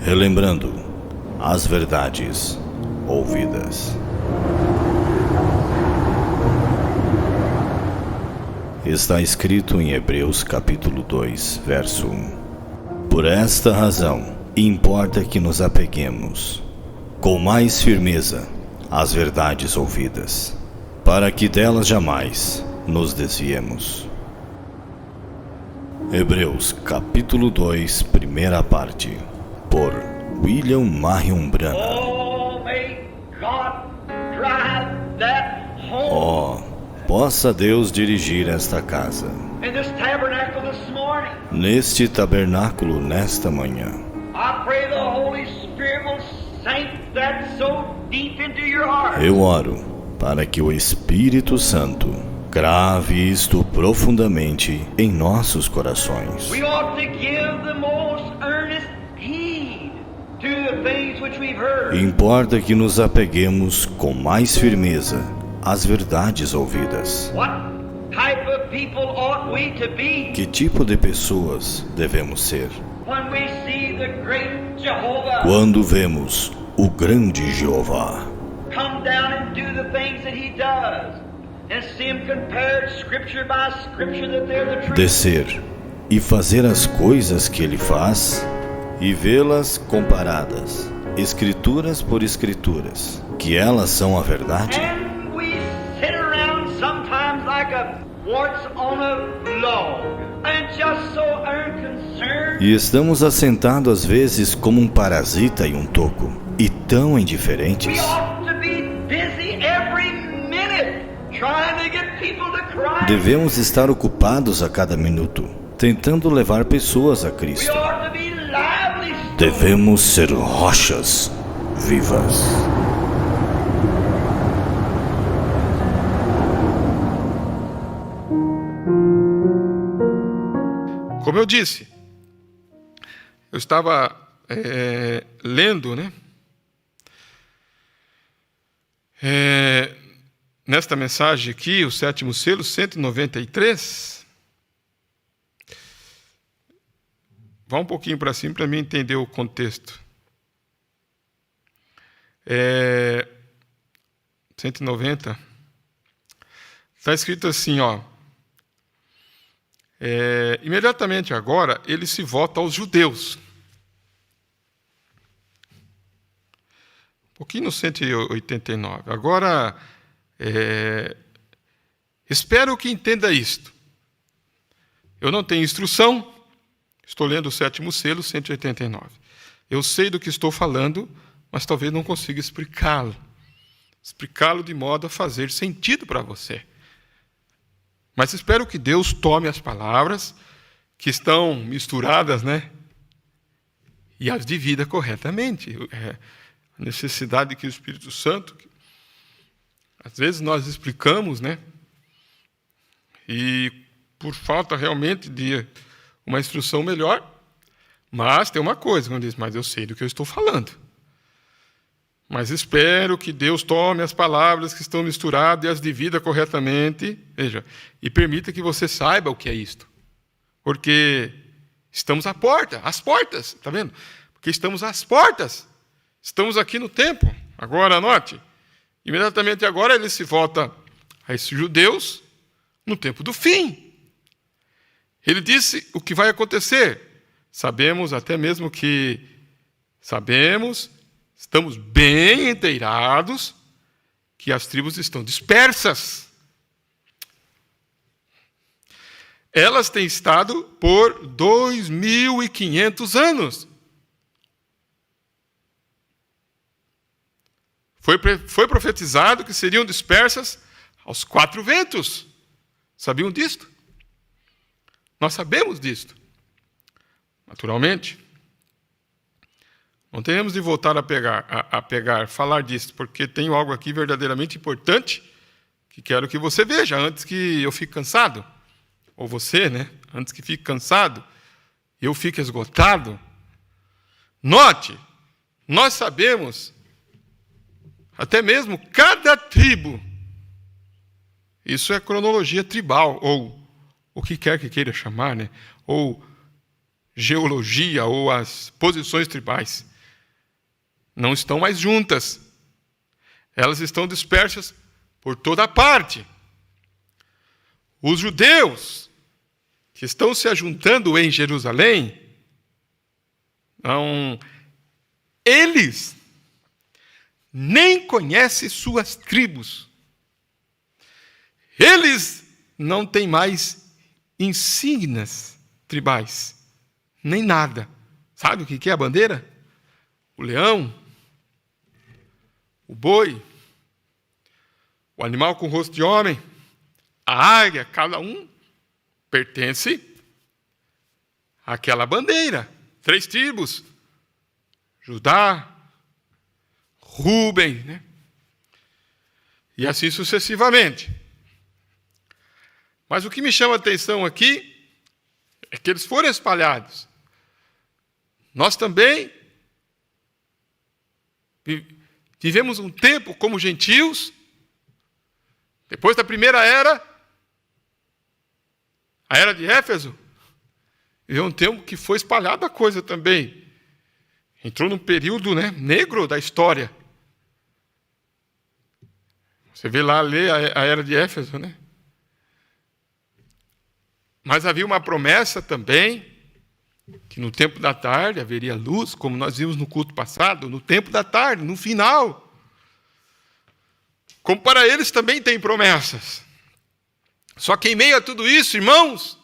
relembrando as verdades ouvidas. Está escrito em Hebreus capítulo 2, verso 1. Por esta razão, importa que nos apeguemos com mais firmeza às verdades ouvidas, para que delas jamais nos desviemos. Hebreus capítulo 2, primeira parte, por William Marion Branham. Possa Deus dirigir esta casa, neste tabernáculo nesta manhã. Eu oro para que o Espírito Santo grave isto profundamente em nossos corações. Importa que nos apeguemos com mais firmeza às verdades ouvidas. Que tipo de pessoas devemos ser quando vemos o grande Jeová descer e fazer as coisas que ele faz e vê-las comparadas, escrituras por escrituras, que elas são a verdade? E estamos assentados às vezes como um parasita em um toco, e tão indiferentes. Devemos estar ocupados a cada minuto, tentando levar pessoas a Cristo. Devemos ser rochas vivas. Como eu disse, eu estava lendo, nesta mensagem aqui, o sétimo selo, 193. Vá um pouquinho para cima para mim entender o contexto. 190. Está escrito assim, imediatamente agora ele se volta aos judeus. Um pouquinho no 189. Agora, espero que entenda isto. Eu não tenho instrução, estou lendo o sétimo selo, 189. Eu sei do que estou falando, mas talvez não consiga explicá-lo de modo a fazer sentido para você. Mas espero que Deus tome as palavras que estão misturadas, e as divida corretamente. A necessidade de que o Espírito Santo, às vezes nós explicamos, e por falta realmente de uma instrução melhor, mas tem uma coisa, quando diz, mas eu sei do que eu estou falando. Mas espero que Deus tome as palavras que estão misturadas e as divida corretamente, e permita que você saiba o que é isto. Porque estamos às portas, está vendo? Porque estamos às portas. Estamos aqui no tempo. Agora, anote, imediatamente agora ele se volta a esses judeus no tempo do fim. Ele disse o que vai acontecer. Sabemos, estamos bem inteirados que as tribos estão dispersas. Elas têm estado por 2.500 anos. Foi profetizado que seriam dispersas aos 4 ventos. Sabiam disto? Nós sabemos disto. Naturalmente, não teremos de voltar a falar disso, porque tenho algo aqui verdadeiramente importante que quero que você veja antes que eu fique cansado. Ou você, antes que fique cansado, eu fique esgotado. Note, nós sabemos, até mesmo cada tribo, isso é cronologia tribal, ou o que quer que queira chamar, ou geologia, ou as posições tribais. não estão mais juntas. Elas estão dispersas por toda parte. Os judeus que estão se ajuntando em Jerusalém, eles nem conhecem suas tribos. Eles não têm mais insígnias tribais, nem nada. Sabe o que é a bandeira? O leão, o boi, o animal com rosto de homem, a águia, cada um pertence àquela bandeira. 3 tribos, Judá, Rúben, né? E assim sucessivamente. Mas o que me chama a atenção aqui é que eles foram espalhados. Nós também vivemos um tempo como gentios, depois da primeira era, a era de Éfeso, e é um tempo que foi espalhada a coisa também. Entrou num período, né, negro da história. Você vê lá, lê a era de Éfeso, né? Mas havia uma promessa também, que no tempo da tarde haveria luz, como nós vimos no culto passado, no tempo da tarde, no final. Como para eles também tem promessas. Só que em meio a tudo isso, irmãos,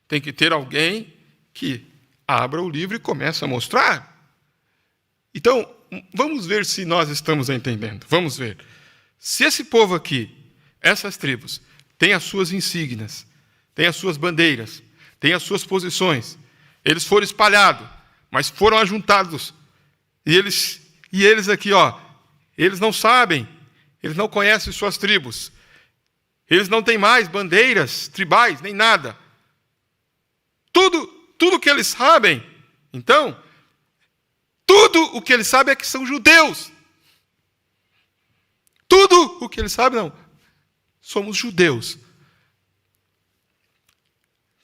tem que ter alguém que abra o livro e comece a mostrar. Então, vamos ver se nós estamos entendendo. Vamos ver. Se esse povo aqui, essas tribos, têm as suas insígnias, têm as suas bandeiras, têm as suas posições, eles foram espalhados, mas foram ajuntados. E eles aqui, eles não sabem, eles não conhecem suas tribos. Eles não têm mais bandeiras tribais, nem nada. Tudo que eles sabem, então, tudo o que eles sabem é que são judeus. Tudo o que eles sabem, não. Somos judeus.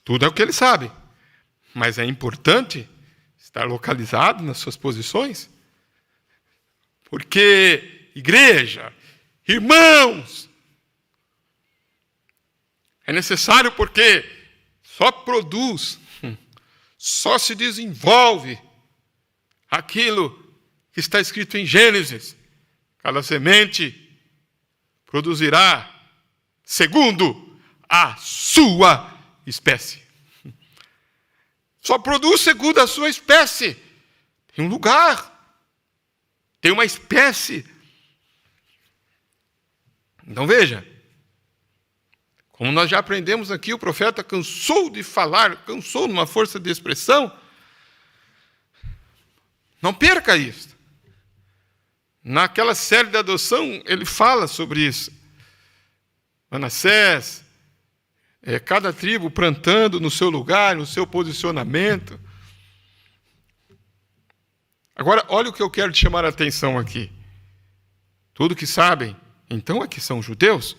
Tudo é o que eles sabem. Mas é importante estar localizado nas suas posições. Porque, igreja, irmãos, é necessário porque só produz, só se desenvolve aquilo que está escrito em Gênesis. Cada semente produzirá segundo a sua espécie. Só produz segundo a sua espécie. Tem um lugar, tem uma espécie. Então veja, como nós já aprendemos aqui, o profeta cansou de falar, cansou numa força de expressão. Não perca isso. Naquela série de adoção, ele fala sobre isso. Manassés, cada tribo plantando no seu lugar, no seu posicionamento. Agora, olha o que eu quero te chamar a atenção aqui. Tudo que sabem, então é que são judeus.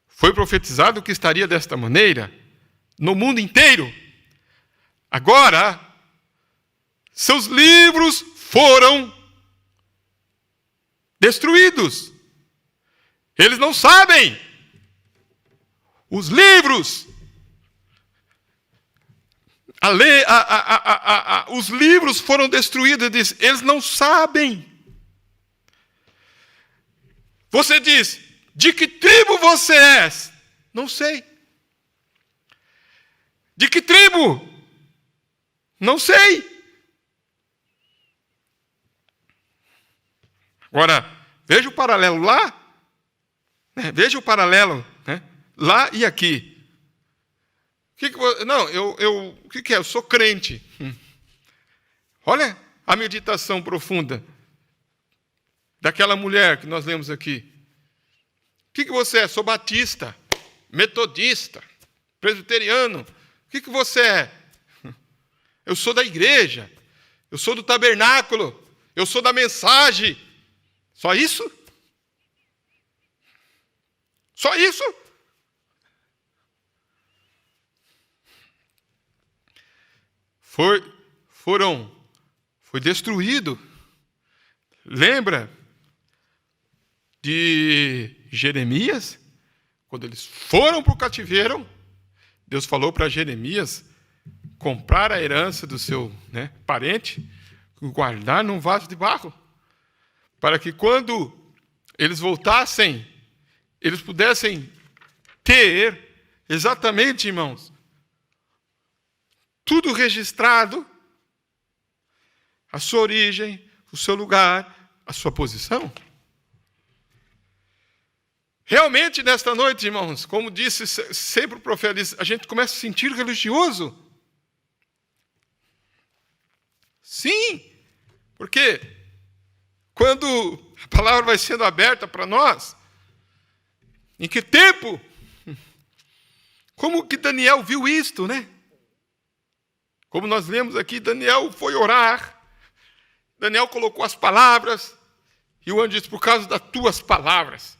Foi profetizado que estaria desta maneira no mundo inteiro. Agora, seus livros foram destruídos. Eles não sabem. Os livros, os livros foram destruídos. Eles não sabem. Você diz: de que tribo você és? Não sei. De que tribo? Não sei. Agora, veja o paralelo lá. Veja o paralelo, né? Lá e aqui. O que é? Eu sou crente. Olha a meditação profunda daquela mulher que nós lemos aqui. O que você é? Sou batista, metodista, presbiteriano. O que você é? Eu sou da igreja, eu sou do tabernáculo, eu sou da mensagem. Só isso? Só isso? Foi destruído Lembra de Jeremias? Quando eles foram para o cativeiro, Deus falou para Jeremias comprar a herança do seu parente, guardar num vaso de barro, para que quando eles voltassem, eles pudessem ter exatamente, irmãos, tudo registrado, a sua origem, o seu lugar, a sua posição. Realmente, nesta noite, irmãos, como disse sempre o profeta, a gente começa a se sentir religioso. Sim, porque quando a palavra vai sendo aberta para nós, em que tempo? Como que Daniel viu isto, né? Como nós lemos aqui, Daniel foi orar, Daniel colocou as palavras, e o anjo disse, por causa das tuas palavras,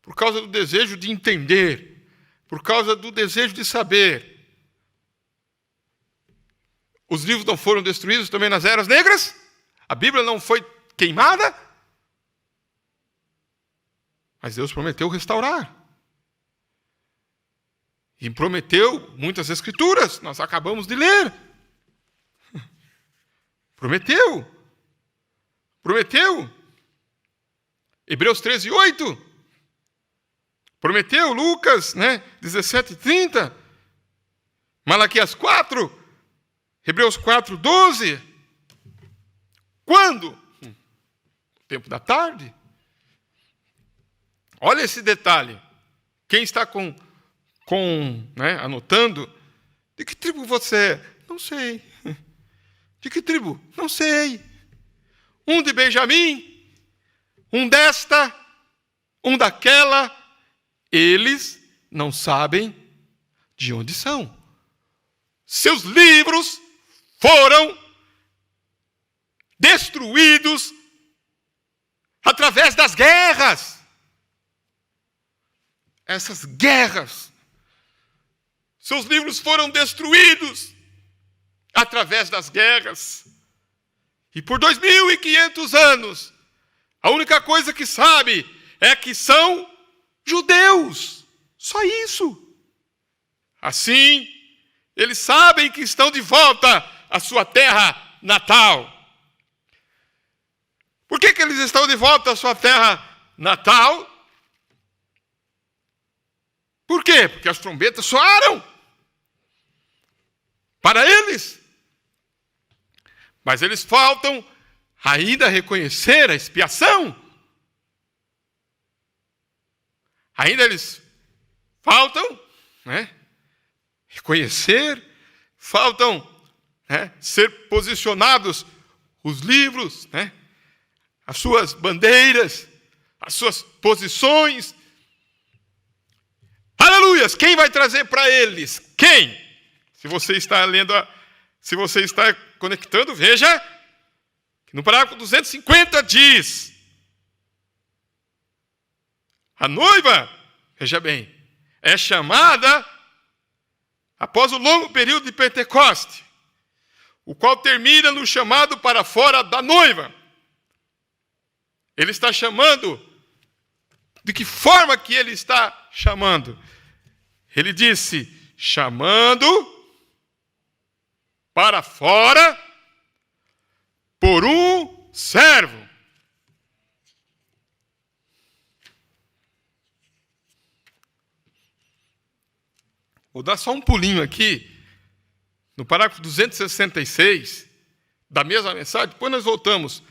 por causa do desejo de entender, por causa do desejo de saber, os livros não foram destruídos também nas eras negras? A Bíblia não foi queimada? Mas Deus prometeu restaurar. E prometeu muitas escrituras, nós acabamos de ler. Prometeu. Hebreus 13:8. Prometeu, Lucas, 17:30. Malaquias 4. Hebreus 4:12. Quando? No tempo da tarde. Olha esse detalhe. Quem está anotando, de que tribo você é? Não sei. De que tribo? Não sei. Um de Benjamim, um desta, um daquela. Eles não sabem de onde são. Seus livros foram destruídos através das guerras. Essas guerras. Seus livros foram destruídos através das guerras. E por 2.500 anos, a única coisa que sabe é que são judeus. Só isso. Assim, eles sabem que estão de volta à sua terra natal. Por que eles estão de volta à sua terra natal? Por quê? Porque as trombetas soaram para eles. Mas eles faltam ainda reconhecer a expiação. Ainda eles faltam reconhecer, faltam ser posicionados os livros, as suas bandeiras, as suas posições. Aleluias! Quem vai trazer para eles? Quem? Se você está lendo, se você está conectando, veja que no parágrafo 250 diz: a noiva, veja bem, é chamada após o longo período de Pentecoste, o qual termina no chamado para fora da noiva. Ele está chamando. De que forma que ele está chamando? Ele disse, chamando para fora por um servo. Vou dar só um pulinho aqui, no parágrafo 266, da mesma mensagem, depois nós voltamos.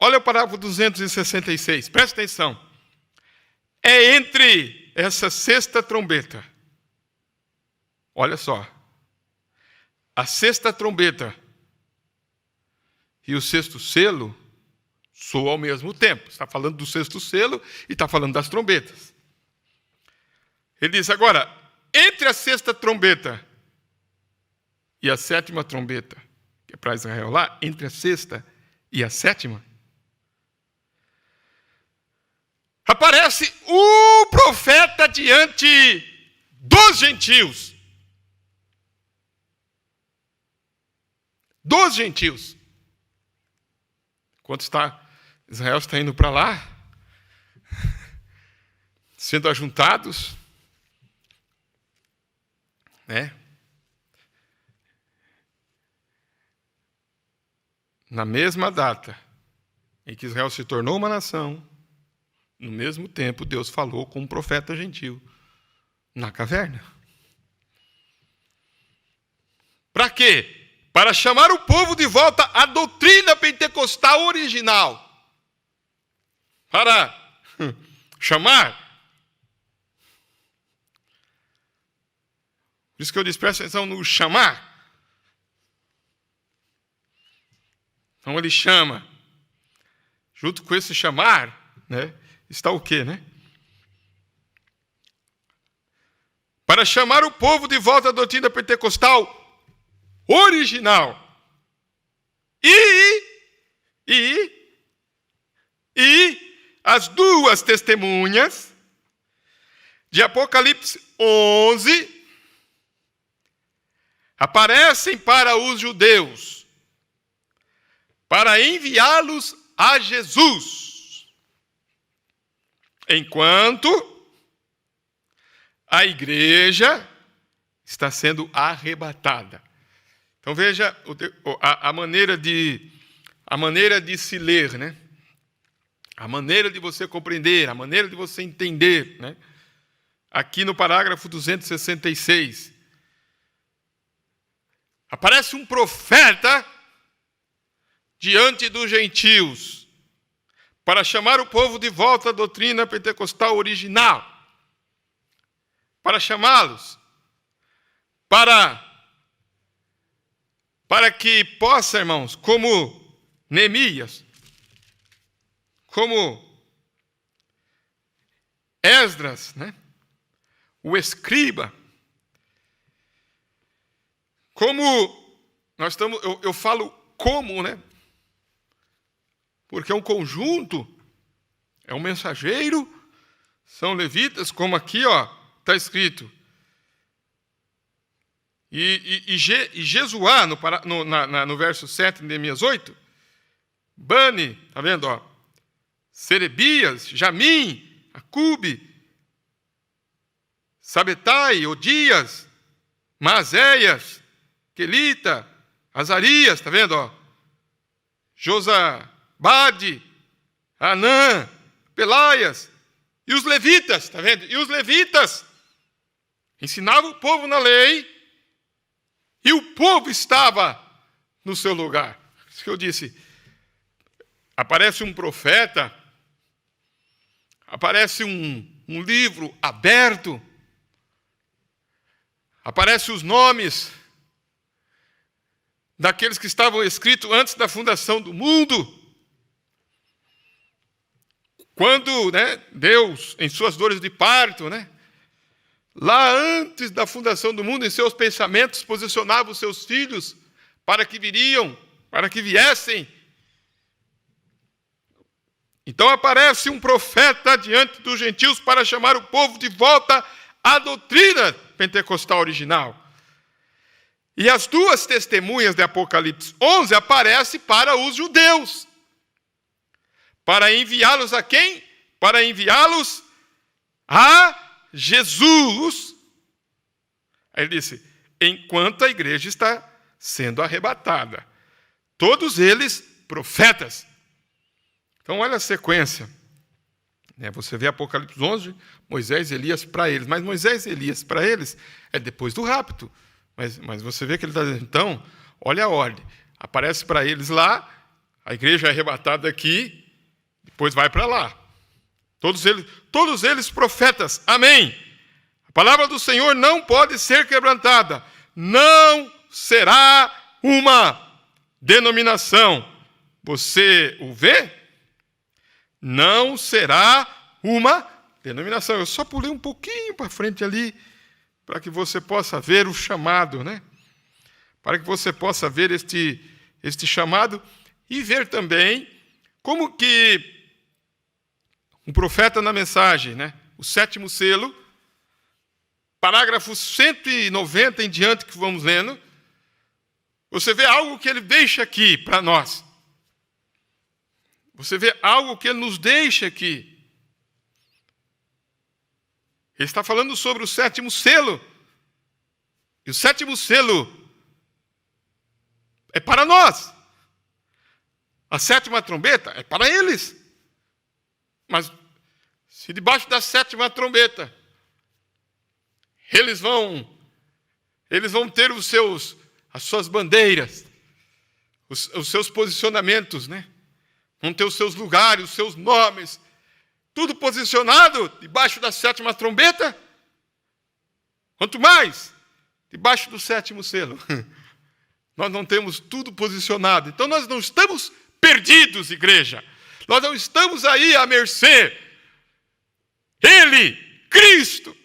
Olha o parágrafo 266, presta atenção. É entre essa sexta trombeta, olha só, a sexta trombeta e o sexto selo soam ao mesmo tempo. Está falando do sexto selo e está falando das trombetas. Ele diz agora, entre a sexta trombeta e a sétima trombeta, que é para Israel lá, entre a sexta e a sétima, aparece o profeta diante dos gentios. Dos gentios. Enquanto Israel está indo para lá, sendo ajuntados, né? Na mesma data em que Israel se tornou uma nação, no mesmo tempo Deus falou com um profeta gentil na caverna. Para quê? Para chamar o povo de volta à doutrina pentecostal original. Para chamar. Por isso que eu disse, presta atenção no chamar. Então ele chama. Junto com esse chamar, né, está o quê, né? Para chamar o povo de volta à doutrina pentecostal original. E as duas testemunhas de Apocalipse 11 aparecem para os judeus, para enviá-los a Jesus, enquanto a igreja está sendo arrebatada. Então veja a maneira de se ler, né? A maneira de você compreender, a maneira de você entender, né? Aqui no parágrafo 266. Aparece um profeta diante dos gentios para chamar o povo de volta à doutrina pentecostal original. Para chamá-los para que possa, irmãos, como Neemias, como Esdras, né? O escriba, como nós estamos, eu falo como, né? Porque é um conjunto, é um mensageiro, são levitas, como aqui, está escrito. E Jesuá, no verso 7 de Neemias 8, Bani, está vendo? Serebias, Jamim, Acube, Sabetai, Odias, Maazéias, Quelita, Azarias, está vendo? Josabade, Anã, Pelaias, e os levitas, está vendo? E os levitas ensinavam o povo na lei, e o povo estava no seu lugar. Isso que eu disse. Aparece um profeta, aparece um livro aberto, aparecem os nomes daqueles que estavam escritos antes da fundação do mundo. Quando, né, Deus, em suas dores de parto, né, lá antes da fundação do mundo, em seus pensamentos, posicionava os seus filhos para que viessem. Então aparece um profeta diante dos gentios para chamar o povo de volta à doutrina pentecostal original. E as duas testemunhas de Apocalipse 11 aparecem para os judeus. Para enviá-los a quem? Para enviá-los a Jesus. Aí ele disse, enquanto a igreja está sendo arrebatada. Todos eles profetas. Então olha a sequência. Você vê Apocalipse 11, Moisés e Elias para eles. Mas Moisés e Elias para eles é depois do rapto. Mas você vê que ele está dizendo, então, olha a ordem. Aparece para eles lá, a igreja é arrebatada aqui, depois vai para lá. Todos eles profetas. Amém. A palavra do Senhor não pode ser quebrantada. Não será uma denominação. Você o vê? Não será uma denominação. Eu só pulei um pouquinho para frente ali, para que você possa ver o chamado, né? Para que você possa ver este chamado e ver também como que um profeta na mensagem, né? O 7º selo, parágrafo 190 em diante que vamos lendo, você vê algo que ele deixa aqui para nós. Você vê algo que ele nos deixa aqui. Ele está falando sobre o 7º selo. E o 7º selo é para nós. A 7ª trombeta é para eles. Mas se debaixo da 7ª trombeta eles vão ter as suas bandeiras, os seus posicionamentos, né? Vão ter os seus lugares, os seus nomes, tudo posicionado debaixo da 7ª trombeta. Quanto mais debaixo do 7º selo. Nós não temos tudo posicionado. Então nós não estamos perdidos, igreja. Nós não estamos aí à mercê. Ele, Cristo,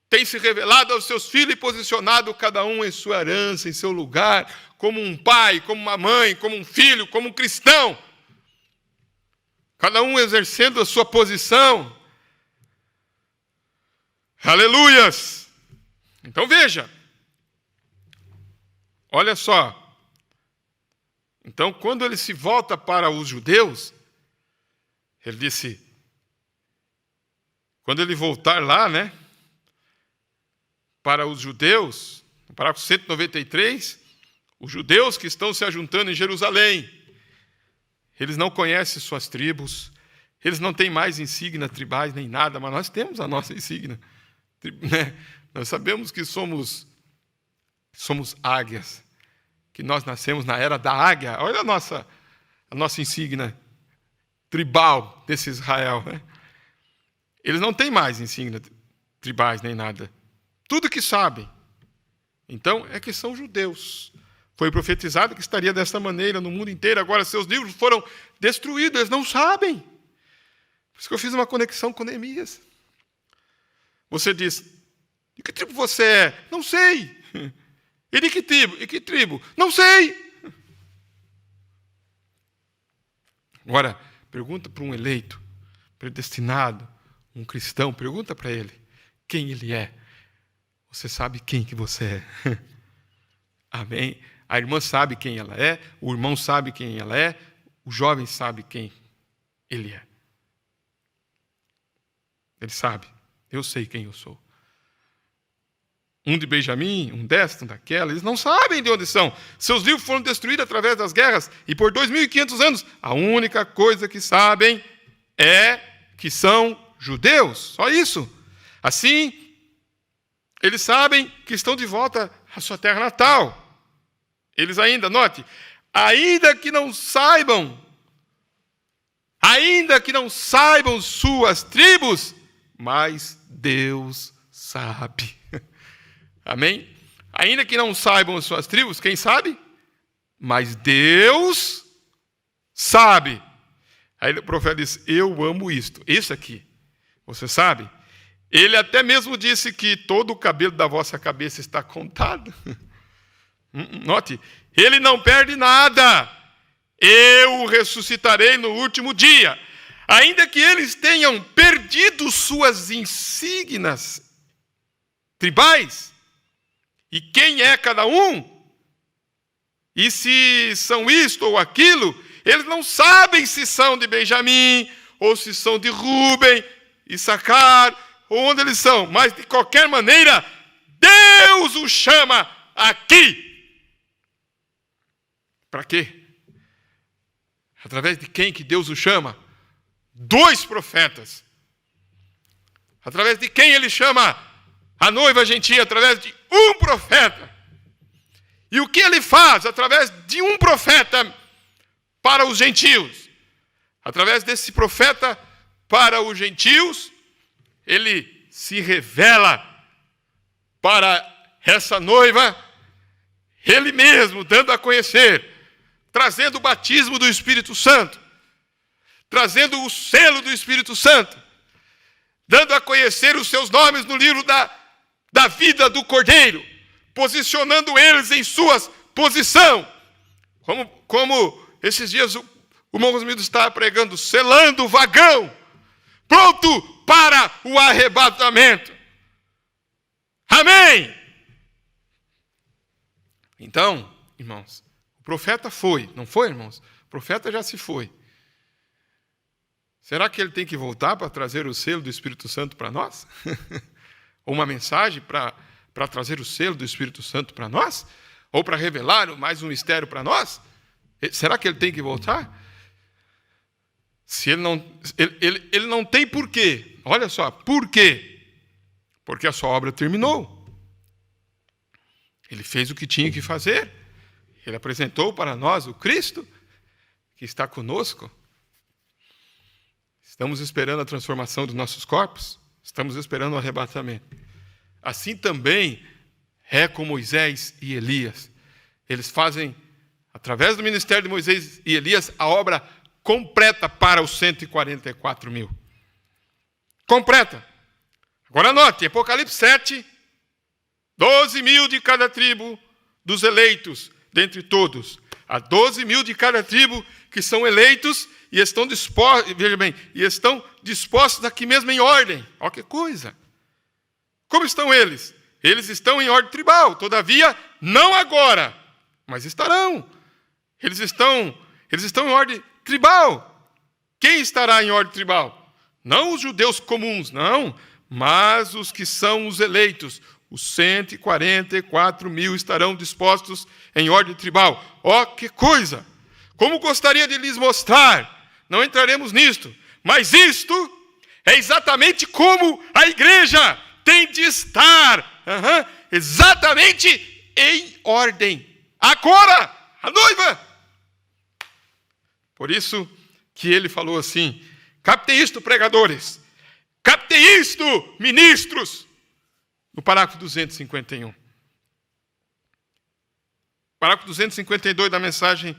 tem se revelado aos seus filhos e posicionado cada um em sua herança, em seu lugar, como um pai, como uma mãe, como um filho, como um cristão. Cada um exercendo a sua posição. Aleluias! Então veja. Olha só. Então, quando ele se volta para os judeus, ele disse, quando ele voltar lá, né, para os judeus, no parágrafo 193, os judeus que estão se ajuntando em Jerusalém, eles não conhecem suas tribos, eles não têm mais insígnia tribais nem nada, mas nós temos a nossa insígnia, né? Nós sabemos que somos águias, que nós nascemos na era da águia. Olha a nossa insígnia tribal desse Israel, né? Eles não têm mais insígnia tribais nem nada. Tudo que sabem, então, é que são judeus. Foi profetizado que estaria dessa maneira no mundo inteiro. Agora, seus livros foram destruídos, eles não sabem. Por isso que eu fiz uma conexão com Neemias. Você diz, de que tribo você é? Não sei. E de que tribo? E que tribo? Não sei. Agora, pergunta para um eleito, predestinado, um cristão, pergunta para ele quem ele é. Você sabe quem que você é. Amém? A irmã sabe quem ela é, o irmão sabe quem ela é, o jovem sabe quem ele é. Ele sabe, eu sei quem eu sou. Um de Benjamim, um desta, um daquela, eles não sabem de onde são. Seus livros foram destruídos através das guerras e por 2.500 anos. A única coisa que sabem é que são judeus, só isso. Assim, eles sabem que estão de volta à sua terra natal. Eles ainda, note, ainda que não saibam suas tribos, mas Deus sabe. Amém? Ainda que não saibam as suas tribos, quem sabe? Mas Deus sabe. Aí o profeta diz, eu amo isto. Isso aqui, você sabe? Ele até mesmo disse que todo o cabelo da vossa cabeça está contado. Note, ele não perde nada. Eu o ressuscitarei no último dia. Ainda que eles tenham perdido suas insígnias tribais, e quem é cada um, e se são isto ou aquilo, eles não sabem se são de Benjamim, ou se são de Rúben, Issacar, ou onde eles são, mas de qualquer maneira, Deus os chama aqui. Para quê? Através de quem que Deus os chama? 2 profetas. Através de quem ele chama a noiva gentia? Através de um profeta. E o que ele faz através de um profeta para os gentios? Através desse profeta para os gentios, ele se revela para essa noiva, ele mesmo dando a conhecer, trazendo o batismo do Espírito Santo, trazendo o selo do Espírito Santo, dando a conhecer os seus nomes no livro da vida do Cordeiro, posicionando eles em suas posição, como esses dias o irmão Rosmido está pregando, selando o vagão, pronto para o arrebatamento. Amém! Então, irmãos, o profeta foi, não foi, irmãos? O profeta já se foi. Será que ele tem que voltar para trazer o selo do Espírito Santo para nós? Ou uma mensagem para trazer o selo do Espírito Santo para nós? Ou para revelar mais um mistério para nós? Será que ele tem que voltar? Se ele não tem por quê. Olha só, por quê? Porque a sua obra terminou. Ele fez o que tinha que fazer. Ele apresentou para nós o Cristo que está conosco. Estamos esperando a transformação dos nossos corpos. Estamos esperando o arrebatamento. Assim também é com Moisés e Elias. Eles fazem, através do ministério de Moisés e Elias, a obra completa para os 144 mil. Completa. Agora anote, Apocalipse 7, 12 mil de cada tribo dos eleitos, dentre todos. Há 12 mil de cada tribo que são eleitos e estão dispostos, veja bem, e estão dispostos aqui mesmo em ordem. Olha que coisa. Como estão eles? Eles estão em ordem tribal, todavia, não agora, mas estarão. Eles estão em ordem tribal. Quem estará em ordem tribal? Não os judeus comuns, não, mas os que são os eleitos. Os 144 mil estarão dispostos em ordem tribal. Ó, que coisa! Como gostaria de lhes mostrar, não entraremos nisto, mas isto é exatamente como a igreja tem de estar, exatamente em ordem. Agora, a noiva. Por isso que ele falou assim, captem isto, pregadores, captem isto, ministros, no parágrafo 251. Parágrafo 252 da mensagem,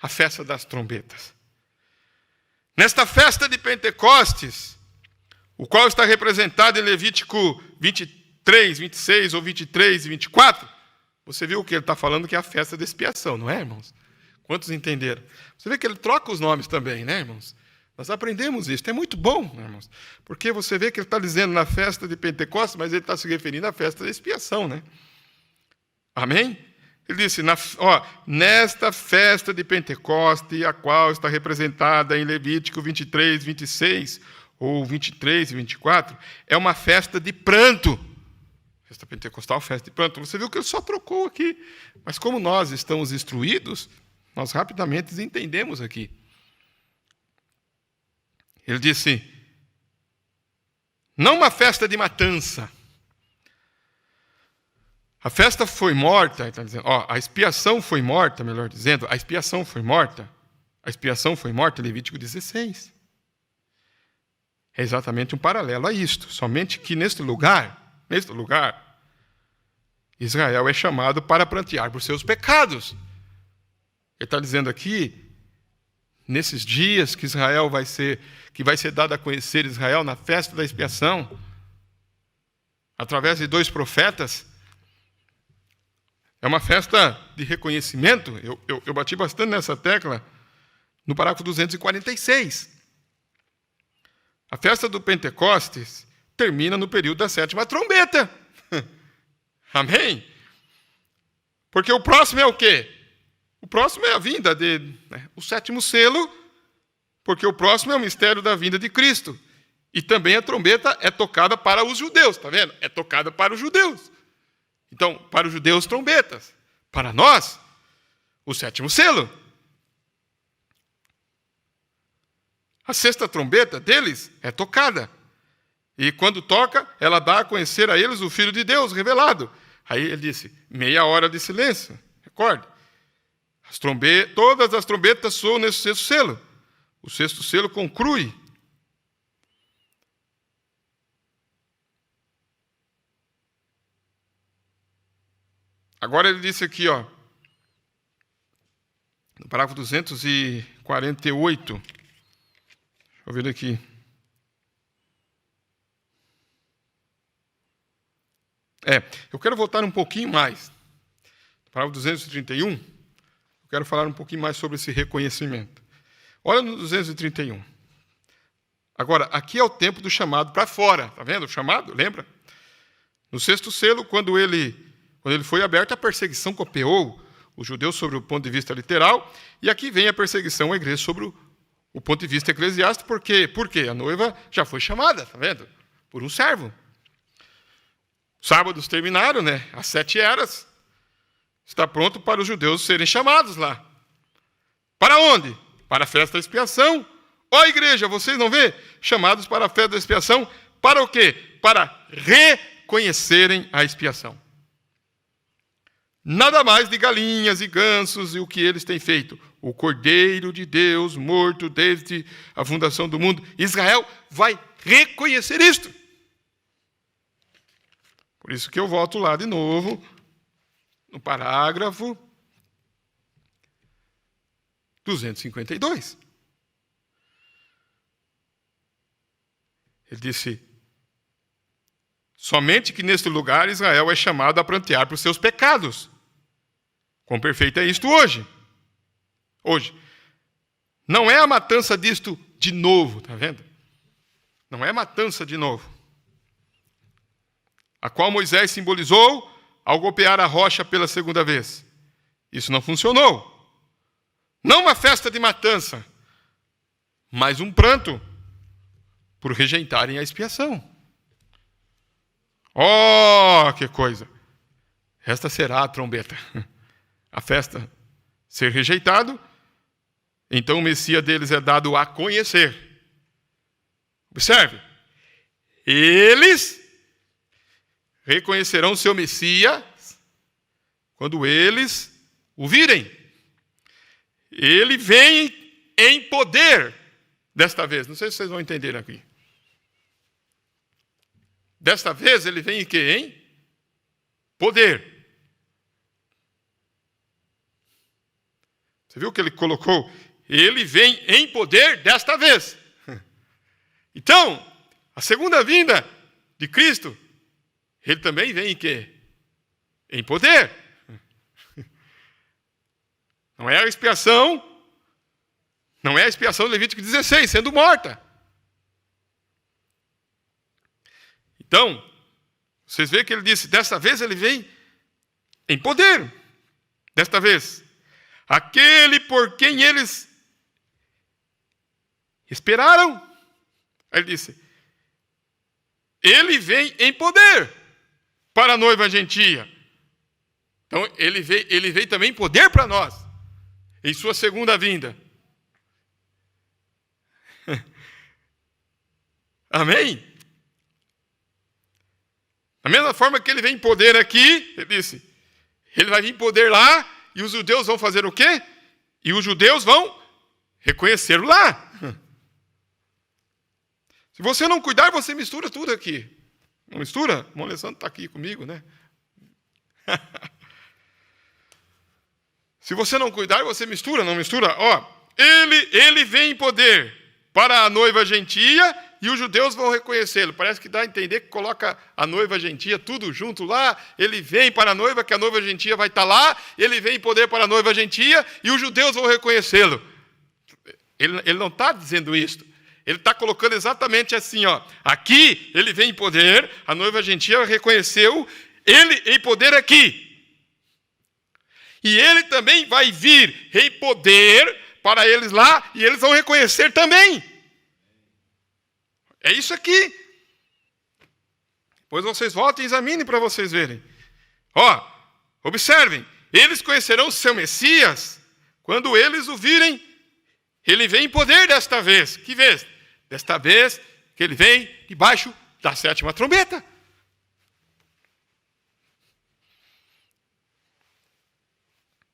a festa das trombetas. Nesta festa de Pentecostes, o qual está representado em Levítico 23, 26 ou 23 e 24, você viu que ele está falando que é a festa da expiação, não é, irmãos? Quantos entenderam? Você vê que ele troca os nomes também, né, irmãos? Nós aprendemos isso, é muito bom, né, irmãos? Porque você vê que ele está dizendo na festa de Pentecostes, mas ele está se referindo à festa da expiação, né? Amém? Ele disse, nesta festa de Pentecostes, a qual está representada em Levítico 23, 26, ou 23 e 24, é uma festa de pranto. Festa pentecostal, festa de pranto. Você viu que ele só trocou aqui. Mas como nós estamos instruídos, nós rapidamente entendemos aqui. Ele disse, não uma festa de matança. A festa foi morta, ele está dizendo, a expiação foi morta, melhor dizendo, a expiação foi morta em Levítico 16. É exatamente um paralelo a isto, somente que neste lugar, Israel é chamado para prantear por seus pecados. Ele está dizendo aqui, nesses dias que vai ser dado a conhecer Israel na festa da expiação, através de 2 profetas, é uma festa de reconhecimento. Eu bati bastante nessa tecla no parágrafo 246. A festa do Pentecostes termina no período da 7ª trombeta. Amém? Porque o próximo é o quê? O próximo é a vinda o 7º selo, porque o próximo é o mistério da vinda de Cristo. E também a trombeta é tocada para os judeus, está vendo? É tocada para os judeus. Então, para os judeus, trombetas. Para nós, o 7º selo. A 6ª trombeta deles é tocada. E quando toca, ela dá a conhecer a eles o Filho de Deus revelado. Aí ele disse, 30 minutos de silêncio. Recorde. Todas as trombetas soam nesse 6º selo. O 6º selo conclui. Agora ele disse aqui, no parágrafo 248. Deixa eu ver aqui. Eu quero voltar um pouquinho mais. No parágrafo 231, eu quero falar um pouquinho mais sobre esse reconhecimento. Olha no 231. Agora, aqui é o tempo do chamado para fora. Está vendo o chamado? Lembra? No 6º selo, quando ele foi aberto, a perseguição copeou os judeus sobre o ponto de vista literal, e aqui vem a perseguição à igreja sobre o ponto de vista eclesiástico, porque a noiva já foi chamada, está vendo? Por um servo. Os sábados terminaram, né? As 7 eras. Está pronto para os judeus serem chamados lá. Para onde? Para a festa da expiação. Ó igreja, vocês não vê? Chamados para a festa da expiação. Para o quê? Para reconhecerem a expiação. Nada mais de galinhas e gansos e o que eles têm feito. O Cordeiro de Deus, morto desde a fundação do mundo. Israel vai reconhecer isto. Por isso que eu volto lá de novo, no parágrafo 252. Ele disse: somente que neste lugar Israel é chamado a prantear por seus pecados. Quão perfeito é isto hoje? Hoje. Não é a matança disto de novo, está vendo? Não é matança de novo. A qual Moisés simbolizou ao golpear a rocha pela segunda vez. Isso não funcionou. Não uma festa de matança, mas um pranto por rejeitarem a expiação. Oh, que coisa! Esta será a trombeta. A festa ser rejeitado, então o Messias deles é dado a conhecer. Observe. Eles reconhecerão seu Messias quando eles o virem. Ele vem em poder desta vez. Não sei se vocês vão entender aqui. Desta vez ele vem em quê, hein? Poder. Você viu que ele colocou? Ele vem em poder desta vez. Então, a segunda vinda de Cristo, ele também vem em quê? Em poder. Não é a expiação de Levítico 16, sendo morta. Então, vocês veem que ele disse, desta vez ele vem em poder. Desta vez. Aquele por quem eles esperaram. Aí ele disse, ele vem em poder para a noiva gentia. Então, ele veio também em poder para nós, em sua segunda vinda. Amém? Da mesma forma que ele vem em poder aqui, ele disse, ele vai vir em poder lá, e os judeus vão fazer o quê? E os judeus vão reconhecê-lo lá. Se você não cuidar, você mistura tudo aqui. Não mistura? O Alessandro está aqui comigo, né? Se você não cuidar, você mistura, não mistura? Ó, ele vem em poder para a noiva gentia e os judeus vão reconhecê-lo. Parece que dá a entender que coloca a noiva gentia tudo junto lá. Ele vem para a noiva, que a noiva gentia vai estar lá. Ele vem em poder para a noiva gentia e os judeus vão reconhecê-lo. Ele não está dizendo isso. Ele está colocando exatamente assim, ó. Aqui ele vem em poder, a noiva gentia reconheceu ele em poder aqui. E ele também vai vir em poder para eles lá, e eles vão reconhecer também. É isso aqui. Depois vocês voltem e examinem para vocês verem. Ó, observem, eles conhecerão o seu Messias quando eles o virem. Ele vem em poder desta vez. Que vez? Desta vez que ele vem debaixo da 7ª trombeta.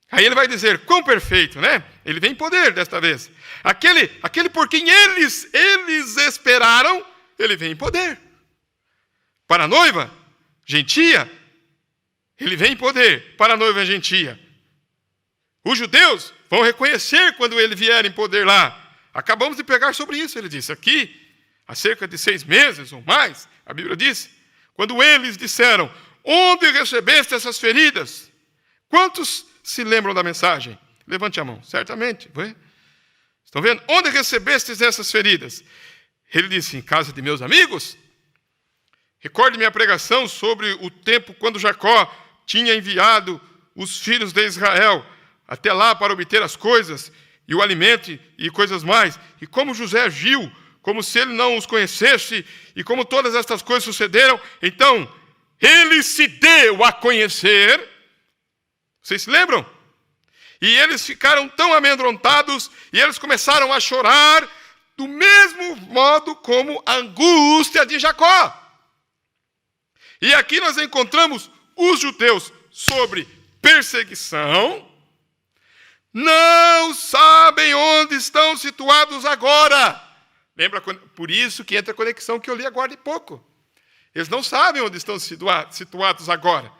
Aí ele vai dizer, quão perfeito, né? Ele vem em poder desta vez. Aquele por quem eles esperaram, ele vem em poder. Para a noiva gentia, ele vem em poder. Para a noiva gentia. Os judeus vão reconhecer quando ele vier em poder lá. Acabamos de pegar sobre isso, ele disse. Aqui, há cerca de 6 meses ou mais, a Bíblia diz, quando eles disseram, onde recebeste essas feridas? Quantos se lembram da mensagem? Levante a mão. Certamente. Foi? Estão vendo? Onde recebestes essas feridas? Ele disse, em casa de meus amigos. Recorde minha pregação sobre o tempo quando Jacó tinha enviado os filhos de Israel até lá para obter as coisas, e o alimente e coisas mais. E como José agiu, como se ele não os conhecesse, e como todas estas coisas sucederam, então ele se deu a conhecer. Vocês se lembram? E eles ficaram tão amedrontados, e eles começaram a chorar, do mesmo modo como a angústia de Jacó. E aqui nós encontramos os judeus sobre perseguição, não sabem onde estão situados agora. Lembra? Por isso que entra a conexão que eu li agora de pouco. Eles não sabem onde estão situados agora.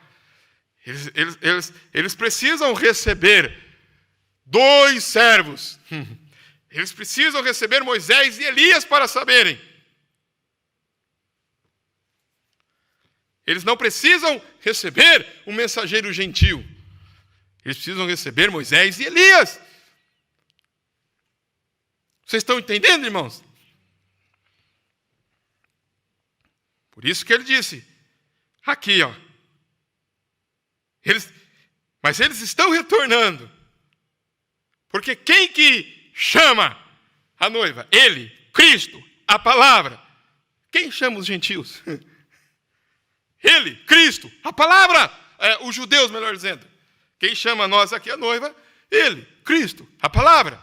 Eles precisam receber 2 servos. Eles precisam receber Moisés e Elias para saberem. Eles não precisam receber um mensageiro gentil. Eles precisam receber Moisés e Elias. Vocês estão entendendo, irmãos? Por isso que ele disse, aqui, ó. Mas eles estão retornando. Porque quem que chama a noiva? Ele, Cristo, a palavra. Quem chama os gentios? Ele, Cristo, a palavra. Os judeus, melhor dizendo. Quem chama nós aqui a noiva? Ele, Cristo, a palavra.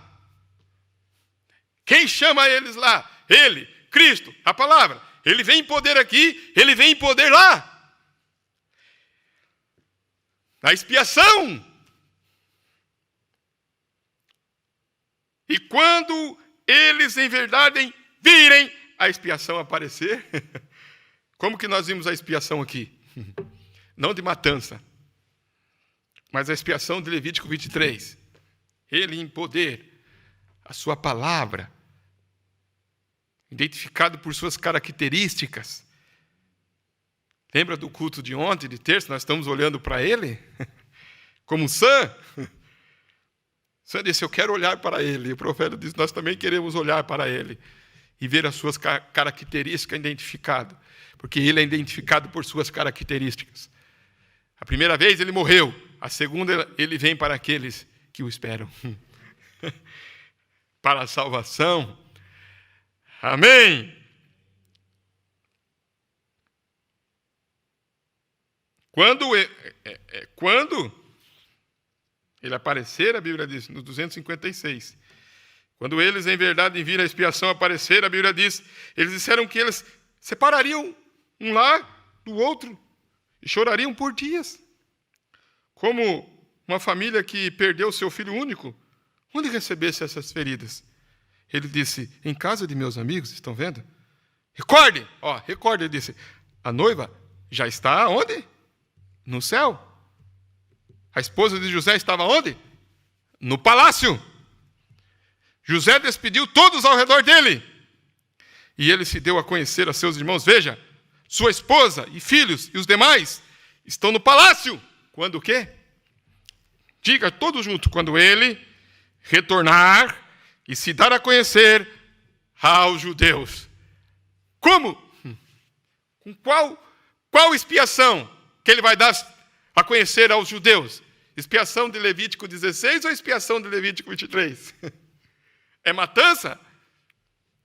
Quem chama eles lá? Ele, Cristo, a palavra. Ele vem em poder aqui, ele vem em poder lá. A expiação. E quando eles, em verdade, virem a expiação aparecer, como que nós vimos a expiação aqui? Não de matança, mas a expiação de Levítico 23. Ele em poder, a sua palavra, identificado por suas características. Lembra do culto de ontem, de terça? Nós estamos olhando para ele como Sam. Sam disse, eu quero olhar para ele. E o profeta disse, nós também queremos olhar para ele e ver as suas características identificadas, porque ele é identificado por suas características. A primeira vez ele morreu, a segunda ele vem para aqueles que o esperam. Para a salvação. Amém. Quando ele aparecer, a Bíblia diz, no 256, quando eles em verdade viram a expiação aparecer, a Bíblia diz, eles disseram que eles separariam um lá do outro e chorariam por dias. Como uma família que perdeu seu filho único, onde recebesse essas feridas? Ele disse, em casa de meus amigos, estão vendo? Recordem, ele disse, a noiva já está onde? No céu. A esposa de José estava onde? No palácio. José despediu todos ao redor dele. E ele se deu a conhecer a seus irmãos. Veja, sua esposa e filhos e os demais estão no palácio. Quando o quê? Diga todos juntos. Quando ele retornar e se dar a conhecer aos judeus. Como? Com qual expiação que ele vai dar a conhecer aos judeus? Expiação de Levítico 16 ou expiação de Levítico 23? É matança?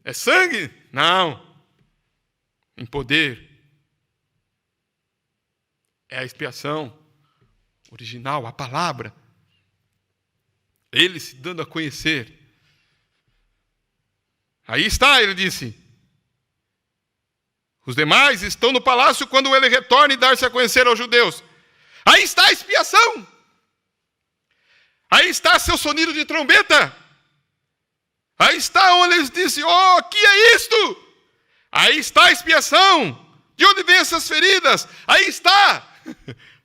É sangue? Não. Em poder. É a expiação original, a palavra. Ele se dando a conhecer. Aí está, ele disse. Os demais estão no palácio quando ele retorna e dar-se a conhecer aos judeus. Aí está a expiação. Aí está seu sonido de trombeta. Aí está onde eles dizem, que é isto? Aí está a expiação. De onde vêm essas feridas? Aí está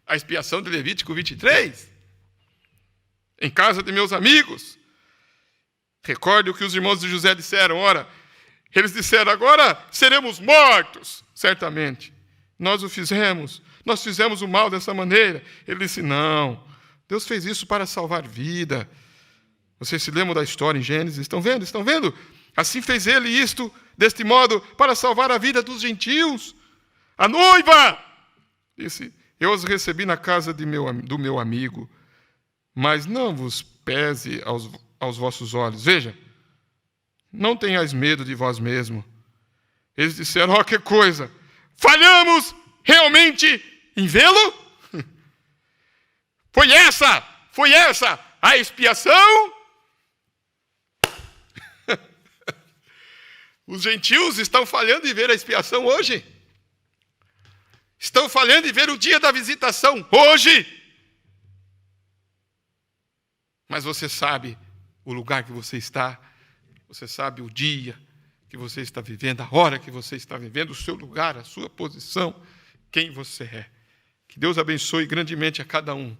a expiação de Levítico 23. Em casa de meus amigos. Recorde o que os irmãos de José disseram. Ora, eles disseram, agora seremos mortos. Certamente. Nós o fizemos. Nós fizemos o mal dessa maneira. Ele disse, não. Deus fez isso para salvar vida. Vocês se lembram da história em Gênesis? Estão vendo? Estão vendo? Assim fez ele isto, deste modo, para salvar a vida dos gentios. A noiva! Disse, eu os recebi na casa do meu amigo, mas não vos pese aos vossos olhos. Veja, não tenhais medo de vós mesmo. Eles disseram, que coisa, falhamos realmente em vê-lo? Foi essa a expiação? Os gentios estão falhando em ver a expiação hoje. Estão falhando em ver o dia da visitação hoje. Mas você sabe o lugar que você está, você sabe o dia que você está vivendo, a hora que você está vivendo, o seu lugar, a sua posição, quem você é. Que Deus abençoe grandemente a cada um.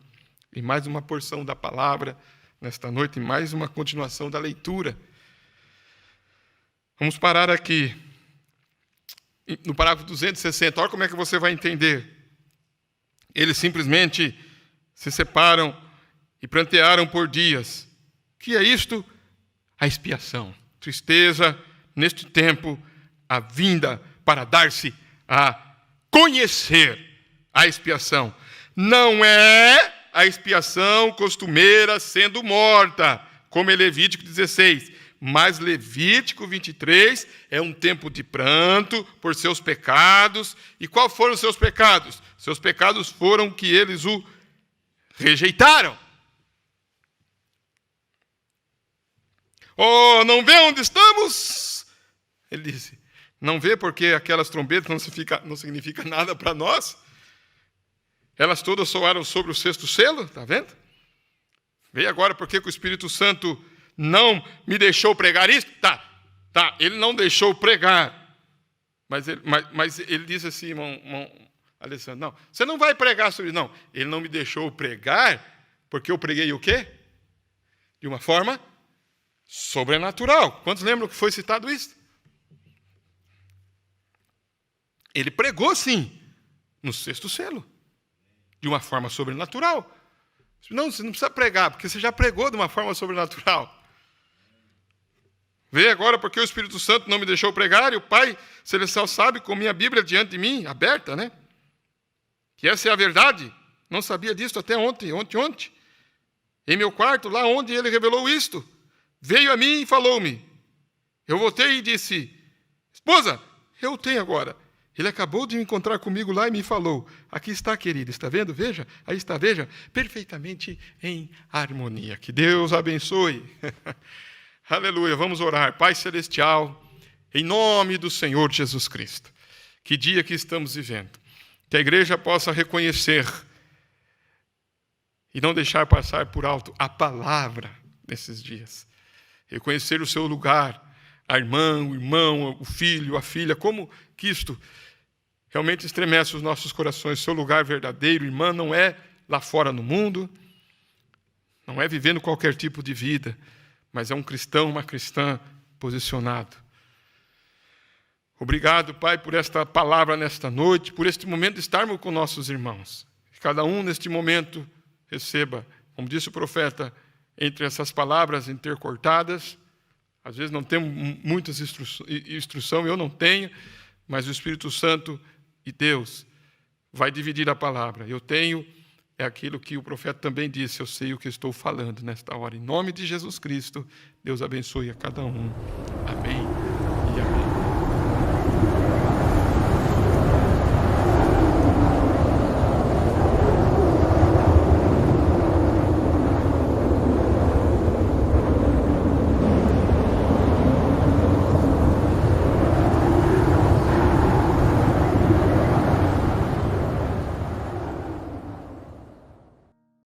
E mais uma porção da palavra nesta noite, e mais uma continuação da leitura. Vamos parar aqui, no parágrafo 260. Olha como é que você vai entender. Eles simplesmente se separam e prantearam por dias. O que é isto? A expiação. Tristeza, neste tempo, a vinda para dar-se a conhecer a expiação. Não é a expiação costumeira sendo morta, como em Levítico 16. Mas Levítico 23 é um tempo de pranto por seus pecados. E qual foram os seus pecados? Seus pecados foram que eles o rejeitaram. Oh, não vê onde estamos? Ele disse, não vê porque aquelas trombetas não significa nada para nós? Elas todas soaram sobre o sexto selo, está vendo? Vê agora porque que o Espírito Santo não me deixou pregar isso? Tá, ele não deixou pregar. Mas ele disse assim, irmão Alessandro, não, você não vai pregar sobre isso. Não, ele não me deixou pregar, porque eu preguei o quê? De uma forma sobrenatural. Quantos lembram que foi citado isso? Ele pregou, sim, no sexto selo, de uma forma sobrenatural. Não, você não precisa pregar, porque você já pregou de uma forma sobrenatural. Vê agora porque o Espírito Santo não me deixou pregar, e o Pai Celestial sabe, com minha Bíblia diante de mim, aberta, né? Que essa é a verdade. Não sabia disso até ontem. Em meu quarto, lá onde ele revelou isto. Veio a mim e falou-me. Eu voltei e disse, esposa, eu tenho agora. Ele acabou de encontrar comigo lá e me falou, aqui está, querida, está vendo? Veja, aí está, veja, perfeitamente em harmonia. Que Deus abençoe. Aleluia, vamos orar. Pai Celestial, em nome do Senhor Jesus Cristo, que dia que estamos vivendo, que a igreja possa reconhecer e não deixar passar por alto a palavra nesses dias, reconhecer o seu lugar, a irmã, o irmão, o filho, a filha, como que isto realmente estremece os nossos corações. Seu lugar verdadeiro, irmã, não é lá fora no mundo, não é vivendo qualquer tipo de vida, mas é um cristão, uma cristã posicionado. Obrigado, Pai, por esta palavra nesta noite, por este momento de estarmos com nossos irmãos. Que cada um, neste momento, receba, como disse o profeta, entre essas palavras intercortadas. Às vezes não temos muitas instrução, eu não tenho, mas o Espírito Santo e Deus vai dividir a palavra. Eu tenho, é aquilo que o profeta também disse, eu sei o que estou falando nesta hora. Em nome de Jesus Cristo, Deus abençoe a cada um. Amém.